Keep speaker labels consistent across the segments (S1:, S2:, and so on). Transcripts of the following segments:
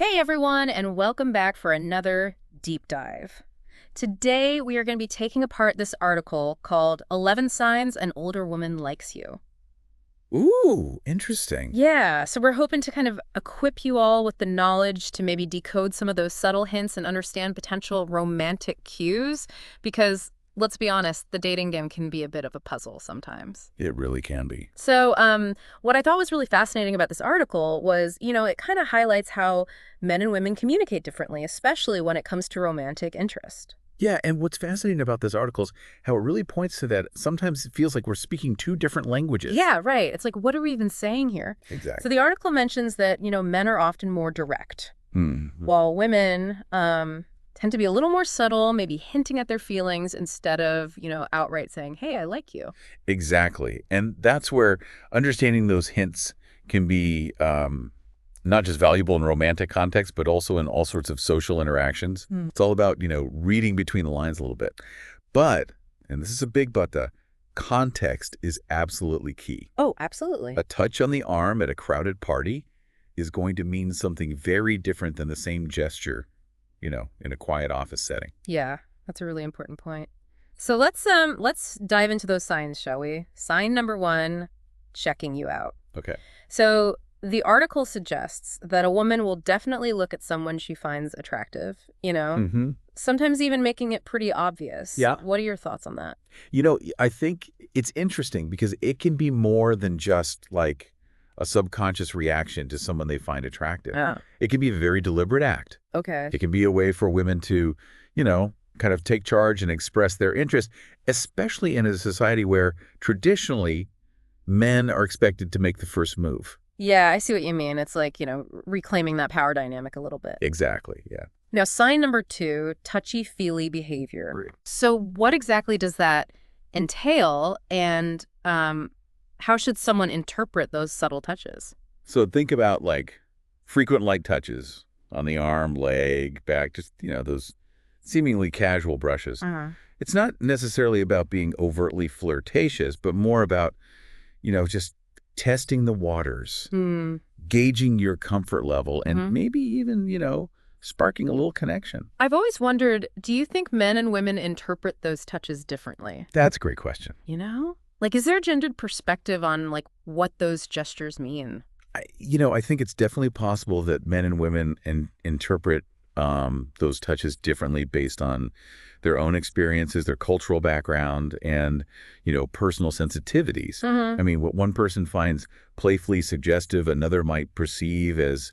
S1: Hey everyone, and welcome back for another deep dive. Today we are going to be taking apart this article called 11 Signs an Older Woman Likes You.
S2: Ooh, interesting.
S1: Yeah, so we're hoping to kind of equip you all with the knowledge to maybe decode some of those subtle hints and understand potential romantic cues, because let's be honest, the dating game can be a bit of a puzzle sometimes.
S2: It really can be.
S1: So, what I thought was really fascinating about this article was, it kind of highlights how men and women communicate differently, especially when it comes to romantic interest.
S2: Yeah, and what's fascinating about this article is how it really points to that sometimes it feels like we're speaking two different languages.
S1: Yeah, right. It's like, what are we even saying here? So
S2: Exactly.
S1: the article mentions that, men are often more direct,
S2: Hmm.
S1: while women tend to be a little more subtle, maybe hinting at their feelings instead of, outright saying, hey, I like you.
S2: Exactly. And that's where understanding those hints can be not just valuable in romantic context, but also in all sorts of social interactions.
S1: Mm.
S2: It's all about, reading between the lines a little bit. But, and this is a big but, context is absolutely key.
S1: Oh, absolutely.
S2: A touch on the arm at a crowded party is going to mean something very different than the same gesture, in a quiet office setting.
S1: Yeah, that's a really important point. So let's dive into those signs, shall we? Sign number one, checking you out.
S2: Okay.
S1: So the article suggests that a woman will definitely look at someone she finds attractive,
S2: Mm-hmm.
S1: sometimes even making it pretty obvious.
S2: Yeah.
S1: What are your thoughts on that?
S2: I think it's interesting because it can be more than just like a subconscious reaction to someone they find attractive.
S1: Oh,
S2: It can be a very deliberate act.
S1: okay.
S2: It can be a way for women to, kind of take charge and express their interest, especially in a society where traditionally men are expected to make the first move.
S1: Yeah, I see what you mean. It's like, reclaiming that power dynamic a little bit.
S2: Exactly. Yeah.
S1: Now, sign number two, touchy-feely behavior.
S2: Right.
S1: So what exactly does that entail, and how should someone interpret those subtle touches?
S2: So think about like frequent light touches on the arm, leg, back, just, those seemingly casual brushes.
S1: Uh-huh.
S2: It's not necessarily about being overtly flirtatious, but more about, just testing the waters,
S1: Hmm.
S2: gauging your comfort level, and
S1: Mhm.
S2: maybe even, sparking a little connection.
S1: I've always wondered, do you think men and women interpret those touches differently?
S2: That's a great question.
S1: Like, is there a gendered perspective on, like, what those gestures mean?
S2: I think it's definitely possible that men and women interpret those touches differently based on their own experiences, their cultural background, and, personal sensitivities.
S1: Mm-hmm.
S2: I mean, what one person finds playfully suggestive, another might perceive as,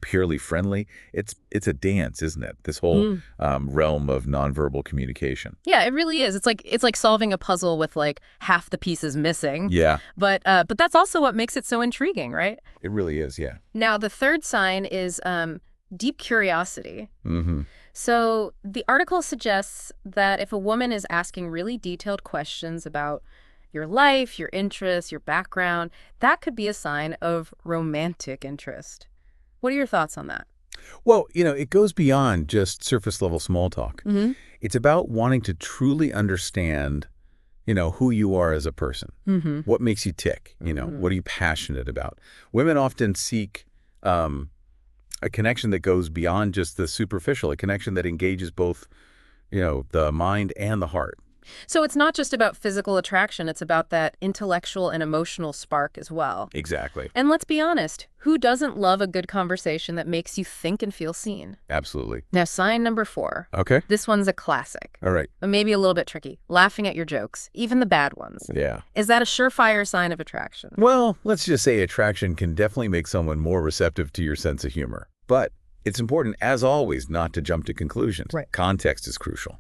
S2: purely friendly. It's a dance, isn't it? This whole
S1: Mm.
S2: realm of nonverbal communication.
S1: Yeah, it really is. It's like solving a puzzle with, like, half the pieces missing.
S2: Yeah,
S1: But that's also what makes it so intriguing, right?
S2: it really is. Yeah.
S1: Now, the third sign is deep curiosity.
S2: Mm-hmm.
S1: So the article suggests that if a woman is asking really detailed questions about your life, your interests, your background, that could be a sign of romantic interest. What are your thoughts on that?
S2: Well, it goes beyond just surface level small talk.
S1: Mm-hmm.
S2: It's about wanting to truly understand, who you are as a person.
S1: Mm-hmm.
S2: What makes you tick?
S1: Mhm.
S2: What are you passionate about? Women often seek a connection that goes beyond just the superficial, a connection that engages both, the mind and the heart.
S1: So it's not just about physical attraction, it's about that intellectual and emotional spark as well.
S2: Exactly.
S1: And let's be honest, who doesn't love a good conversation that makes you think and feel seen?
S2: Absolutely.
S1: Now, sign number four.
S2: Okay.
S1: This one's a classic,
S2: All right.
S1: but maybe a little bit tricky. Laughing at your jokes, even the bad ones.
S2: Yeah.
S1: Is that a surefire sign of attraction?
S2: Well, let's just say attraction can definitely make someone more receptive to your sense of humor. But it's important, as always, not to jump to conclusions.
S1: Right.
S2: Context is crucial.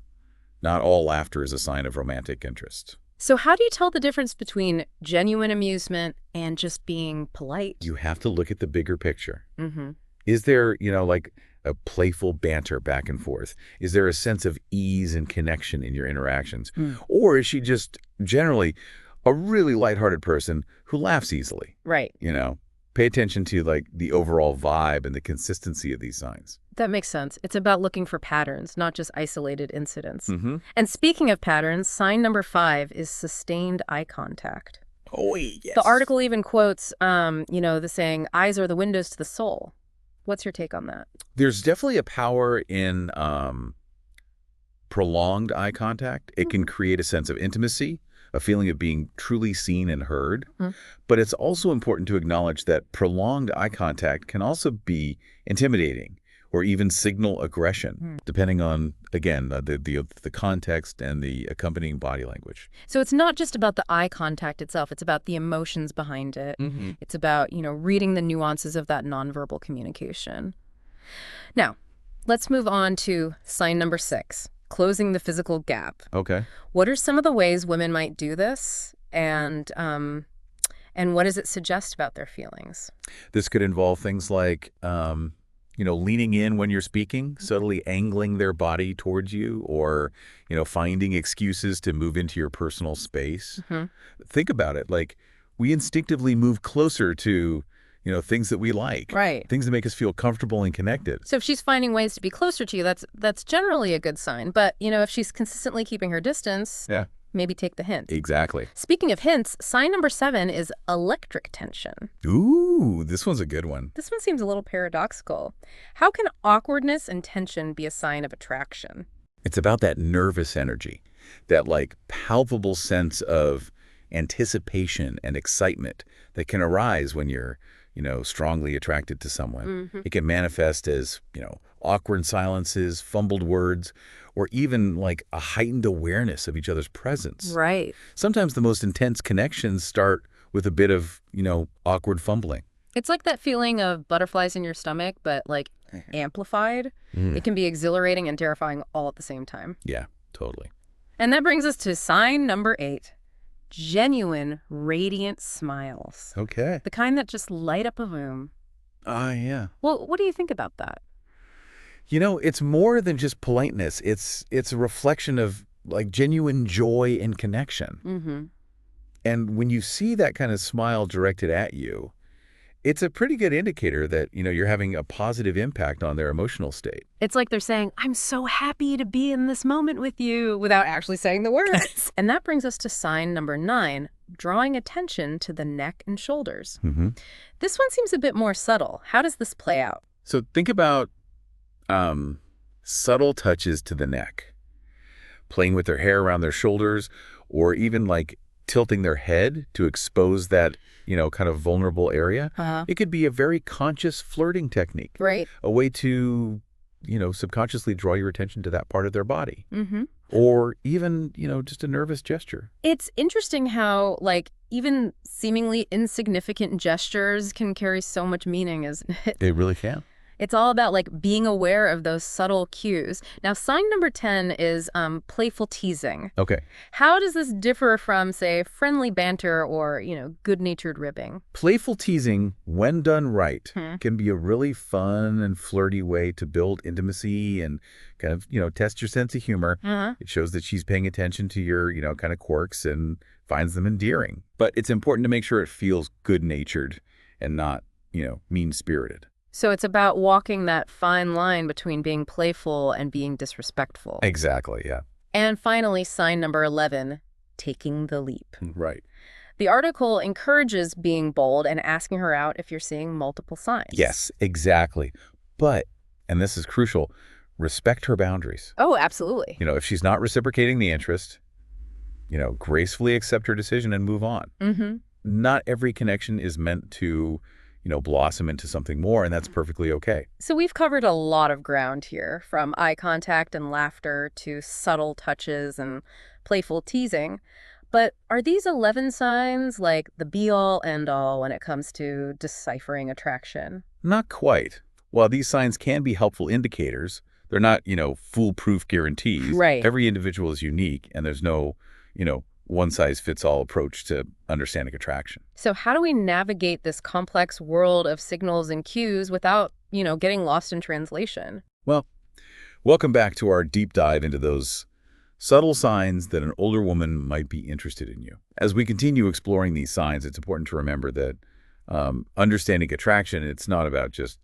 S2: Not all laughter is a sign of romantic interest.
S1: So how do you tell the difference between genuine amusement and just being polite?
S2: You have to look at the bigger picture.
S1: Mm-hmm.
S2: Is there, like a playful banter back and forth? Is there a sense of ease and connection in your interactions?
S1: Mm.
S2: Or is she just generally a really lighthearted person who laughs easily?
S1: Right.
S2: Pay attention to like the overall vibe and the consistency of these signs.
S1: That makes sense. It's about looking for patterns, not just isolated incidents.
S2: Mm-hmm.
S1: And speaking of patterns, sign number five is sustained eye contact.
S2: Oh, yes.
S1: The article even quotes, the saying, eyes are the windows to the soul. What's your take on that?
S2: There's definitely a power in prolonged eye contact. It can create a sense of intimacy, a feeling of being truly seen and heard.
S1: Mhm.
S2: But it's also important to acknowledge that prolonged eye contact can also be intimidating or even signal aggression, depending on, again, the context and the accompanying body language.
S1: So it's not just about the eye contact itself. It's about the emotions behind it. It's about, reading the nuances of that nonverbal communication. Now, let's move on to sign number 6, closing the physical gap.
S2: Okay.
S1: What are some of the ways women might do this? And what does it suggest about their feelings?
S2: This could involve things like, leaning in when you're speaking, subtly angling their body towards you, or, finding excuses to move into your personal space. Think about it. Like, we instinctively move closer to, things that we like.
S1: Right.
S2: Things that make us feel comfortable and connected.
S1: So if she's finding ways to be closer to you, that's generally a good sign. But, if she's consistently keeping her distance,
S2: Yeah.
S1: maybe take the hint.
S2: Exactly.
S1: Speaking of hints, sign number 7 is electric tension.
S2: Ooh, this one's a good one.
S1: This one seems a little paradoxical. How can awkwardness and tension be a sign of attraction?
S2: It's about that nervous energy, that like palpable sense of anticipation and excitement that can arise when you're, strongly attracted to someone. It can manifest as, awkward silences, fumbled words, or even like a heightened awareness of each other's presence.
S1: Right.
S2: Sometimes the most intense connections start with a bit of, awkward fumbling.
S1: It's like that feeling of butterflies in your stomach, but like amplified. It can be exhilarating and terrifying all at the same time.
S2: Yeah, totally.
S1: And that brings us to sign number 8. Genuine, radiant smiles.
S2: Okay.
S1: The kind that just light up a room.
S2: Yeah.
S1: Well, what do you think about that?
S2: It's more than just politeness. It's a reflection of like genuine joy and connection. And when you see that kind of smile directed at you, it's a pretty good indicator that, you're having a positive impact on their emotional state.
S1: It's like they're saying, I'm so happy to be in this moment with you, without actually saying the words. And that brings us to sign number 9, drawing attention to the neck and shoulders. This one seems a bit more subtle. How does this play out?
S2: So think about subtle touches to the neck, playing with their hair around their shoulders, or even like tilting their head to expose that, kind of vulnerable area. It could be a very conscious flirting technique.
S1: Right.
S2: A way to, subconsciously draw your attention to that part of their body. Or even, just a nervous gesture.
S1: It's interesting how, like, even seemingly insignificant gestures can carry so much meaning, isn't it?
S2: It really can.
S1: It's all about, like, being aware of those subtle cues. Now, sign number 10 is playful teasing.
S2: Okay.
S1: How does this differ from, say, friendly banter or, good-natured ribbing?
S2: Playful teasing, when done right, can be a really fun and flirty way to build intimacy and kind of, test your sense of humor. It shows that she's paying attention to your, kind of quirks and finds them endearing. But it's important to make sure it feels good-natured and not, mean-spirited.
S1: So it's about walking that fine line between being playful and being disrespectful.
S2: Exactly, yeah.
S1: And finally, sign number 11, taking the leap.
S2: Right.
S1: The article encourages being bold and asking her out if you're seeing multiple signs.
S2: Yes, exactly. But, and this is crucial, respect her boundaries.
S1: Oh, absolutely.
S2: If she's not reciprocating the interest, gracefully accept her decision and move on. Not every connection is meant to blossom into something more, and that's perfectly okay.
S1: So we've covered a lot of ground here, from eye contact and laughter to subtle touches and playful teasing. But are these 11 signs like the be-all, end-all when it comes to deciphering attraction?
S2: Not quite. While these signs can be helpful indicators, they're not, foolproof guarantees.
S1: Right.
S2: Every individual is unique, and there's no, one-size-fits-all approach to understanding attraction.
S1: So how do we navigate this complex world of signals and cues without, getting lost in translation?
S2: Well, welcome back to our deep dive into those subtle signs that an older woman might be interested in you. As we continue exploring these signs, it's important to remember that understanding attraction, it's not about just,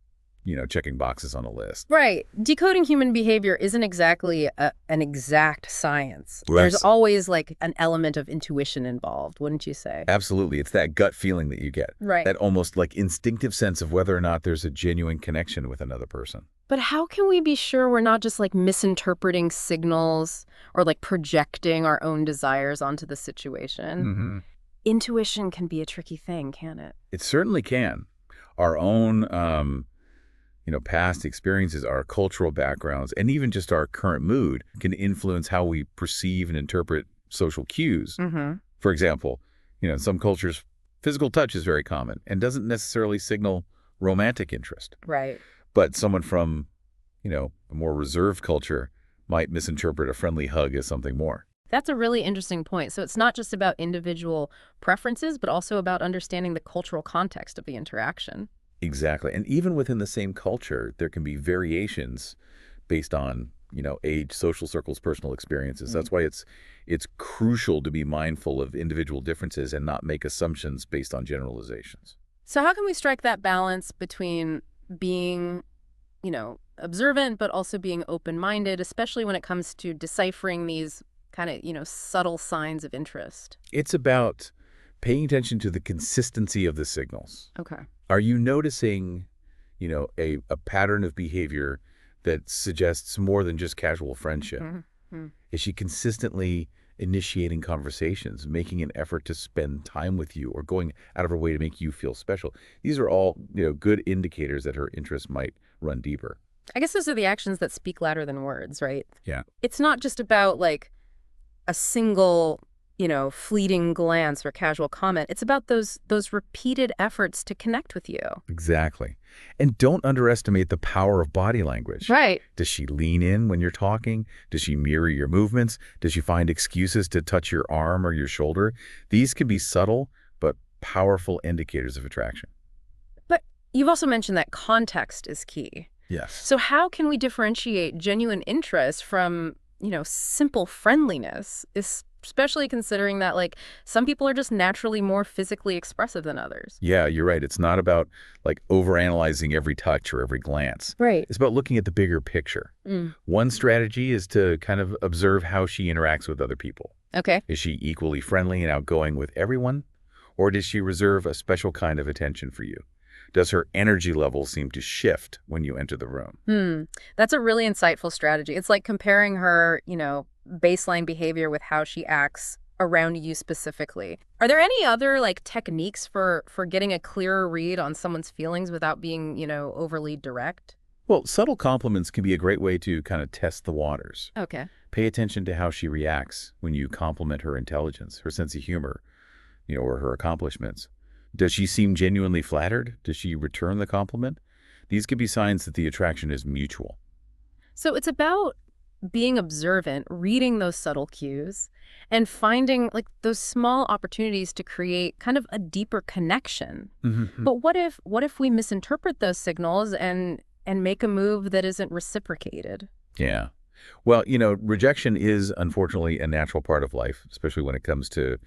S2: checking boxes on a list.
S1: Right. Decoding human behavior isn't exactly an exact science. There's
S2: Less.
S1: always like an element of intuition involved, wouldn't you say?
S2: Absolutely. It's that gut feeling that you get.
S1: Right.
S2: That almost like instinctive sense of whether or not there's a genuine connection with another person.
S1: But how can we be sure we're not just like misinterpreting signals or like projecting our own desires onto the situation?
S2: Hmm.
S1: Intuition can be a tricky thing, can't it?
S2: It certainly can. Our own, past experiences, our cultural backgrounds, and even just our current mood can influence how we perceive and interpret social cues.
S1: Mm-hmm.
S2: For example, in some cultures, physical touch is very common and doesn't necessarily signal romantic interest.
S1: Right.
S2: But someone from, a more reserved culture might misinterpret a friendly hug as something more.
S1: That's a really interesting point. So it's not just about individual preferences, but also about understanding the cultural context of the interaction.
S2: Exactly. And even within the same culture, there can be variations based on, age, social circles, personal experiences. That's why it's crucial to be mindful of individual differences and not make assumptions based on generalizations.
S1: So how can we strike that balance between being, observant, but also being open-minded, especially when it comes to deciphering these kind of, subtle signs of interest?
S2: It's about paying attention to the consistency of the signals.
S1: Okay.
S2: Are you noticing, a pattern of behavior that suggests more than just casual friendship?
S1: Mm-hmm.
S2: Is she consistently initiating conversations, making an effort to spend time with you, or going out of her way to make you feel special? These are all, good indicators that her interest might run deeper.
S1: I guess those are the actions that speak louder than words, right?
S2: Yeah.
S1: It's not just about like a single, fleeting glance or casual comment. It's about those repeated efforts to connect with you.
S2: Exactly. And don't underestimate the power of body language.
S1: Right.
S2: Does she lean in when you're talking? Does she mirror your movements? Does she find excuses to touch your arm or your shoulder? These can be subtle but powerful indicators of attraction.
S1: But you've also mentioned that context is key.
S2: Yes.
S1: So how can we differentiate genuine interest from, simple friendliness, especially considering that, like, some people are just naturally more physically expressive than others?
S2: Yeah, you're right. It's not about like overanalyzing every touch or every glance.
S1: Right.
S2: It's about looking at the bigger picture. One strategy is to kind of observe how she interacts with other people.
S1: Okay.
S2: Is she equally friendly and outgoing with everyone? Or does she reserve a special kind of attention for you? Does her energy level seem to shift when you enter the room?
S1: That's a really insightful strategy. It's like comparing her, baseline behavior with how she acts around you specifically. Are there any other like techniques for getting a clearer read on someone's feelings without being, overly direct?
S2: Well, subtle compliments can be a great way to kind of test the waters.
S1: Okay.
S2: Pay attention to how she reacts when you compliment her intelligence, her sense of humor, or her accomplishments. Does she seem genuinely flattered? Does she return the compliment? These could be signs that the attraction is mutual.
S1: So it's about being observant, reading those subtle cues, and finding like those small opportunities to create kind of a deeper connection.
S2: Mm-hmm.
S1: But what if we misinterpret those signals and make a move that isn't reciprocated?
S2: Yeah. Well, rejection is unfortunately a natural part of life, especially when it comes to,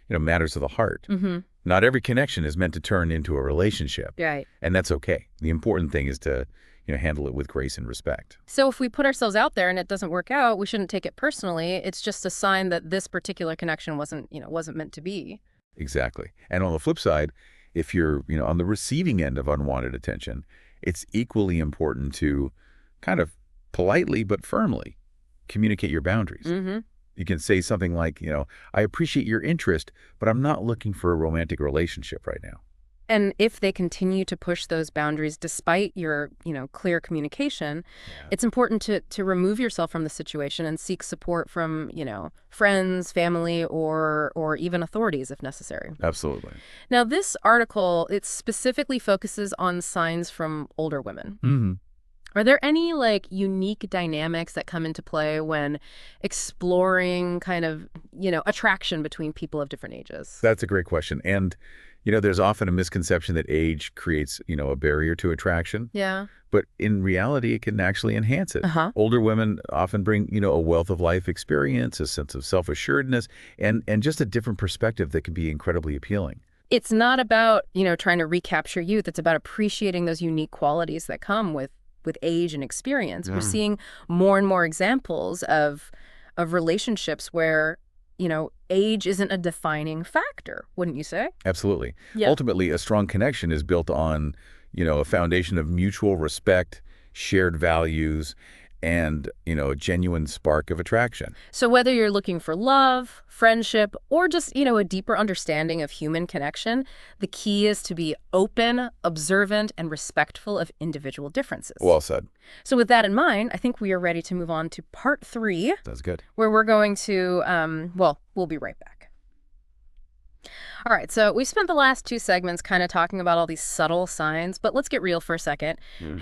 S2: matters of the heart.
S1: Mm-hmm.
S2: Not every connection is meant to turn into a relationship.
S1: Right.
S2: And that's okay. The important thing is to, handle it with grace and respect.
S1: So if we put ourselves out there and it doesn't work out, we shouldn't take it personally. It's just a sign that this particular connection wasn't meant to be.
S2: Exactly. And on the flip side, if you're, on the receiving end of unwanted attention, it's equally important to kind of politely but firmly communicate your boundaries.
S1: Mm-hmm.
S2: You can say something like, I appreciate your interest, but I'm not looking for a romantic relationship right now.
S1: And if they continue to push those boundaries despite your, clear communication, it's important to remove yourself from the situation and seek support from, friends, family, or even authorities if necessary.
S2: Absolutely.
S1: Now, this article, it specifically focuses on signs from older women.
S2: Mm-hmm.
S1: Are there any like unique dynamics that come into play when exploring kind of, attraction between people of different ages?
S2: That's a great question. And, there's often a misconception that age creates, a barrier to attraction.
S1: Yeah.
S2: But in reality, it can actually enhance it.
S1: Uh-huh.
S2: Older women often bring, a wealth of life experience, a sense of self-assuredness, and just a different perspective that can be incredibly appealing.
S1: It's not about, trying to recapture youth. It's about appreciating those unique qualities that come with age and experience. We're
S2: Yeah.
S1: seeing more and more examples of relationships where, age isn't a defining factor, wouldn't you say?
S2: Absolutely.
S1: Yeah.
S2: Ultimately, a strong connection is built on, a foundation of mutual respect, shared values, and, a genuine spark of attraction.
S1: So whether you're looking for love, friendship, or just, a deeper understanding of human connection, the key is to be open, observant, and respectful of individual differences.
S2: Well said.
S1: So with that in mind, I think we are ready to move on to part 3,
S2: That's good.
S1: where we're going to, well, we'll be right back. All right, so we spent the last 2 segments kind of talking about all these subtle signs, but let's get real for a second.
S2: Mm.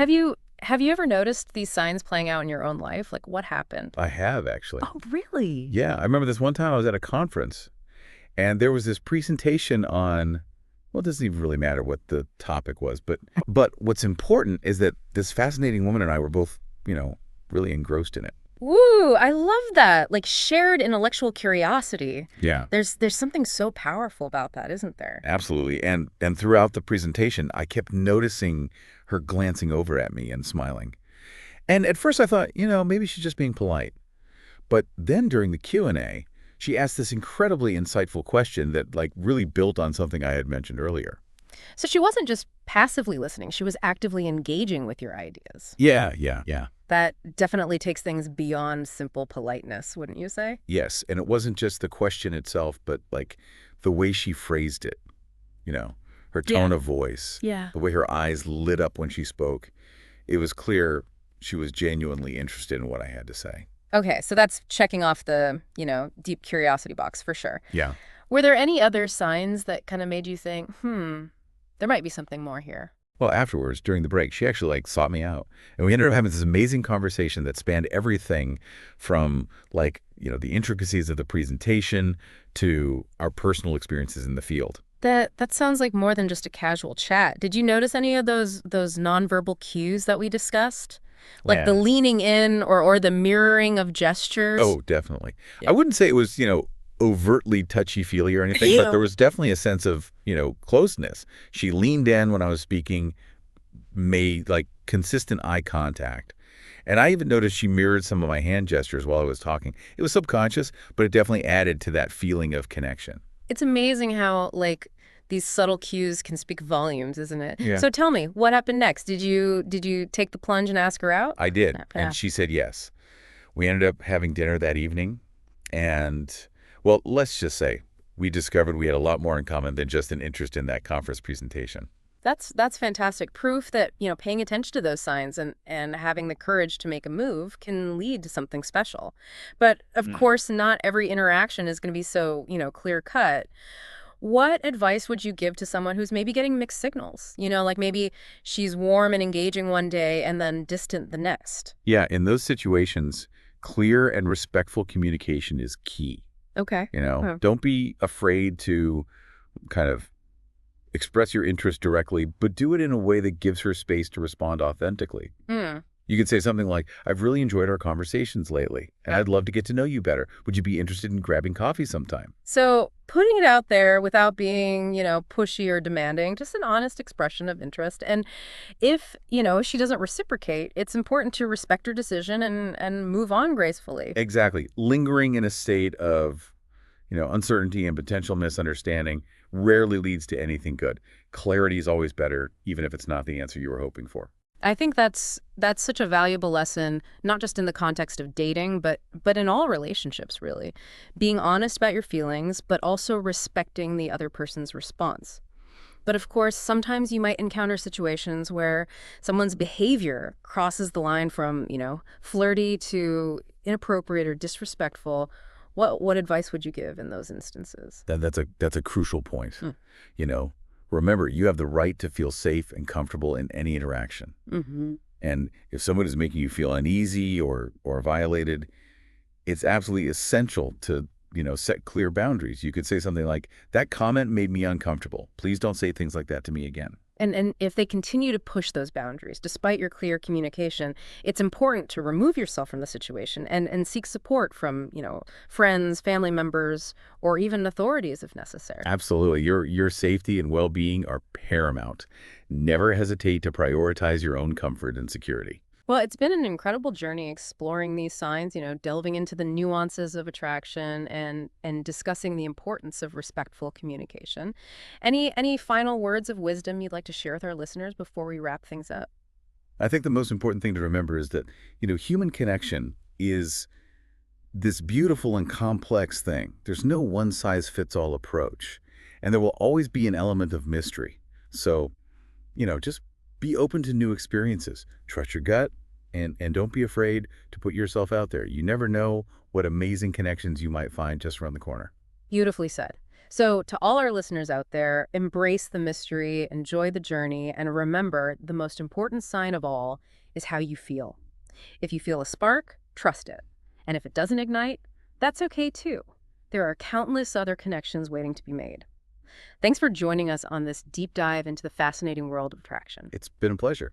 S1: Have you ever noticed these signs playing out in your own life? Like, what happened?
S2: I have, actually.
S1: Oh, really?
S2: Yeah, I remember this one time I was at a conference, and there was this presentation on, well, it doesn't even really matter what the topic was, but what's important is that this fascinating woman and I were both, really engrossed in it.
S1: Woo, I love that. Like shared intellectual curiosity.
S2: Yeah.
S1: There's something so powerful about that, isn't there?
S2: Absolutely. And throughout the presentation, I kept noticing her glancing over at me and smiling. And at first I thought, maybe she's just being polite. But then during the Q&A, she asked this incredibly insightful question that like really built on something I had mentioned earlier.
S1: So she wasn't just passively listening, she was actively engaging with your ideas.
S2: Yeah.
S1: That definitely takes things beyond simple politeness, wouldn't you say?
S2: Yes, and it wasn't just the question itself, but like the way she phrased it, you know, her
S1: Yeah.
S2: tone of voice,
S1: Yeah.
S2: the way her eyes lit up when she spoke. It was clear she was genuinely interested in what I had to say.
S1: Okay, so that's checking off the, deep curiosity box for sure.
S2: Yeah.
S1: Were there any other signs that kind of made you think, there might be something more here?
S2: Well, afterwards, during the break, she actually like sought me out, and we ended up having this amazing conversation that spanned everything from like, the intricacies of the presentation to our personal experiences in the field.
S1: That sounds like more than just a casual chat. Did you notice any of those nonverbal cues that we discussed? Like the
S2: Yeah.
S1: leaning in or the mirroring of gestures?
S2: Oh, definitely.
S1: Yeah.
S2: I wouldn't say it was, overtly touchy-feely or anything, but there was definitely a sense of, closeness. She leaned in when I was speaking, made like consistent eye contact. And I even noticed she mirrored some of my hand gestures while I was talking. It was subconscious, but it definitely added to that feeling of connection.
S1: It's amazing how, like, these subtle cues can speak volumes, isn't it?
S2: Yeah.
S1: So tell me, what happened next? Did you take the plunge and ask her out?
S2: I did,
S1: Yeah.
S2: and she said yes. We ended up having dinner that evening, and, well, let's just say we discovered we had a lot more in common than just an interest in that conference presentation.
S1: That's fantastic proof that, paying attention to those signs and having the courage to make a move can lead to something special. But of course, not every interaction is going to be so, clear cut. What advice would you give to someone who's maybe getting mixed signals? Like maybe she's warm and engaging one day and then distant the next.
S2: Yeah, in those situations, clear and respectful communication is key.
S1: Okay. Huh.
S2: Don't be afraid to kind of express your interest directly, but do it in a way that gives her space to respond authentically.
S1: Mm.
S2: You could say something like, I've really enjoyed our conversations lately, and I'd love to get to know you better. Would you be interested in grabbing coffee sometime?
S1: So putting it out there without being, pushy or demanding, just an honest expression of interest. And if, she doesn't reciprocate, it's important to respect her decision and move on gracefully.
S2: Exactly. Lingering in a state of, uncertainty and potential misunderstanding rarely leads to anything good. Clarity is always better, even if it's not the answer you were hoping for.
S1: I think that's such a valuable lesson, not just in the context of dating, but in all relationships, really. Being honest about your feelings, but also respecting the other person's response. But of course, sometimes you might encounter situations where someone's behavior crosses the line from, flirty to inappropriate or disrespectful. What advice would you give in those instances?
S2: That's a crucial point. Remember, you have the right to feel safe and comfortable in any interaction.
S1: Mm-hmm.
S2: And if someone is making you feel uneasy or violated, it's absolutely essential to, set clear boundaries. You could say something like, that comment made me uncomfortable. Please don't say things like that to me again.
S1: And if they continue to push those boundaries, despite your clear communication, it's important to remove yourself from the situation and seek support from, friends, family members, or even authorities if necessary.
S2: Absolutely. Your safety and well-being are paramount. Never hesitate to prioritize your own comfort and security.
S1: Well, it's been an incredible journey exploring these signs, delving into the nuances of attraction and discussing the importance of respectful communication. Any final words of wisdom you'd like to share with our listeners before we wrap things up?
S2: I think the most important thing to remember is that, human connection is this beautiful and complex thing. There's no one-size-fits-all approach, and there will always be an element of mystery. So, just be open to new experiences. Trust your gut, and don't be afraid to put yourself out there. You never know what amazing connections you might find just around the corner.
S1: Beautifully said. So, to all our listeners out there, embrace the mystery, enjoy the journey, and remember the most important sign of all is how you feel. If you feel a spark, trust it. And if it doesn't ignite, that's okay too. There are countless other connections waiting to be made. Thanks for joining us on this deep dive into the fascinating world of attraction.
S2: It's been a pleasure.